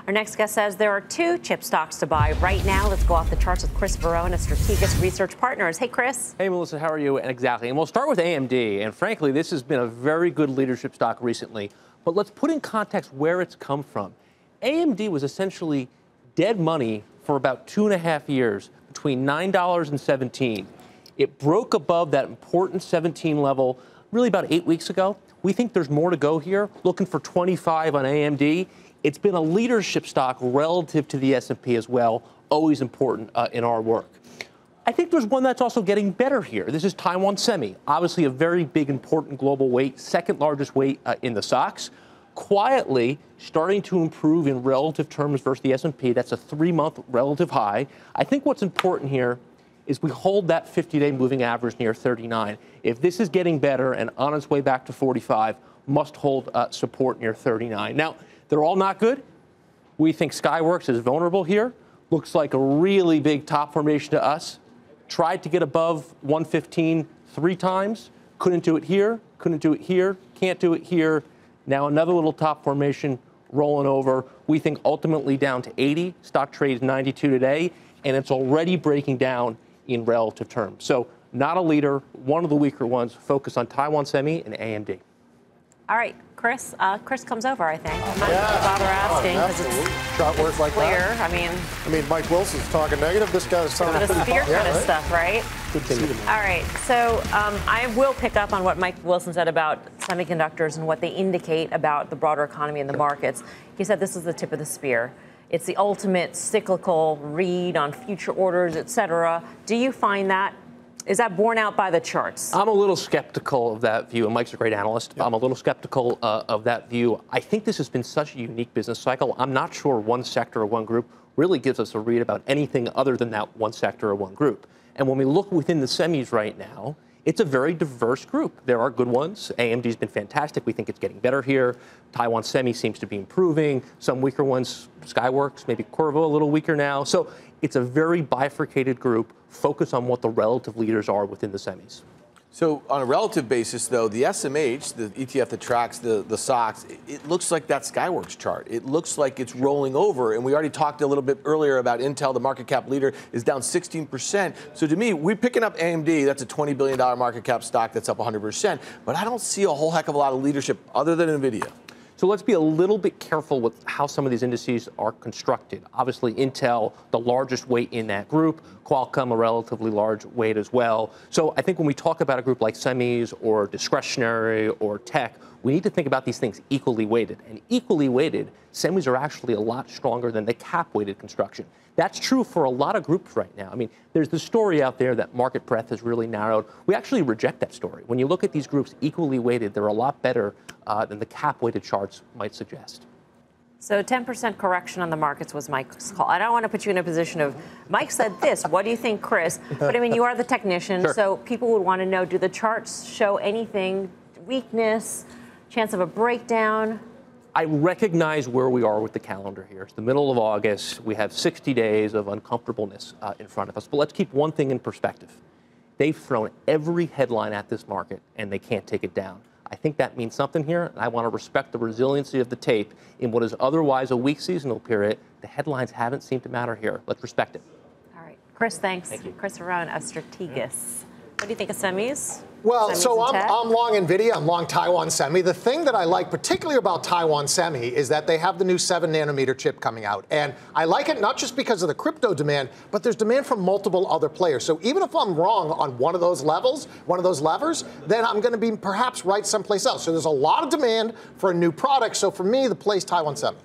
Our next guest says there are 2 chip stocks to buy right now. Let's go off the charts with Chris Verrone of Strategas Research Partners. Hey, Chris. Hey, Melissa, how are you? And exactly. And we'll start with AMD. And frankly, this has been a very good leadership stock recently. But let's put in context where it's come from. AMD was essentially dead money for about 2.5 years, between $9 and $17. It broke above that important 17 level really about 8 weeks ago. We think there's more to go here, looking for 25 on AMD. It's been a leadership stock relative to the S&P as well, always important in our work. I think there's one that's also getting better here. This is Taiwan Semi, obviously a very big, important global weight, second largest weight in the stocks. Quietly starting to improve in relative terms versus the S&P. That's a 3-month relative high. I think what's important here is we hold that 50-day moving average near 39. If this is getting better and on its way back to 45, must hold support near 39. Now, they're all not good. We think Skyworks is vulnerable here. Looks like a really big top formation to us. Tried to get above 115 3 times. Couldn't do it here. Couldn't do it here. Can't do it here. Now another little top formation rolling over. We think ultimately down to 80. Stock trades 92 today, and it's already breaking down in relative terms. So not a leader, one of the weaker ones. Focus on Taiwan Semi and AMD. All right, Chris. Chris comes over, I think. I'm not going to bother asking because it's shot words like clear. That. I mean, Mike Wilson's talking negative. This guy's sounding the pretty spear positive. kind of stuff, right? Good thing. All right. So I will pick up on what Mike Wilson said about semiconductors and what they indicate about the broader economy and the markets. He said this is the tip of the spear. It's the ultimate cyclical read on future orders, et cetera. Do you find that? Is that borne out by the charts? I'm a little skeptical of that view, and Mike's a great analyst. Yep. I'm a little skeptical of that view. I think this has been such a unique business cycle. I'm not sure one sector or one group really gives us a read about anything other than that one sector or one group. And when we look within the semis right now, it's a very diverse group. There are good ones. AMD's been fantastic. We think it's getting better here. Taiwan Semi seems to be improving. Some weaker ones, Skyworks, maybe Qorvo a little weaker now. So it's a very bifurcated group. Focus on what the relative leaders are within the semis. So on a relative basis, though, the SMH, the ETF that tracks the stocks, it looks like that Skyworks chart. It looks like it's rolling over. And we already talked a little bit earlier about Intel, the market cap leader, is down 16%. So to me, we're picking up AMD. That's a $20 billion market cap stock that's up 100%. But I don't see a whole heck of a lot of leadership other than NVIDIA. So let's be a little bit careful with how some of these indices are constructed. Obviously, Intel, the largest weight in that group, Qualcomm, a relatively large weight as well. So I think when we talk about a group like semis or discretionary or tech, we need to think about these things equally weighted. And equally weighted, semis are actually a lot stronger than the cap-weighted construction. That's true for a lot of groups right now. I mean, there's the story out there that market breadth has really narrowed. We actually reject that story. When you look at these groups equally weighted, they're a lot better than the cap-weighted charts might suggest. So 10% correction on the markets was Mike's call. I don't want to put you in a position of, Mike said this, what do you think, Chris? But I mean, you are the technician, Sure. So people would want to know, do the charts show anything, weakness, chance of a breakdown? I recognize where we are with the calendar here. It's the middle of August. We have 60 days of uncomfortableness in front of us. But let's keep one thing in perspective. They've thrown every headline at this market, and they can't take it down. I think that means something here, and I want to respect the resiliency of the tape in what is otherwise a weak seasonal period. The headlines haven't seemed to matter here. Let's respect it. All right. Chris, thanks. Thank you. Chris Verrone of Strategas. What do you think of semis? Well, Semis so and tech? I'm long NVIDIA, I'm long Taiwan Semi. The thing that I like particularly about Taiwan Semi is that they have the new 7-nanometer chip coming out. And I like it not just because of the crypto demand, but there's demand from multiple other players. So even if I'm wrong on one of those levels, one of those levers, then I'm going to be perhaps right someplace else. So there's a lot of demand for a new product. So for me, the play's Taiwan Semi.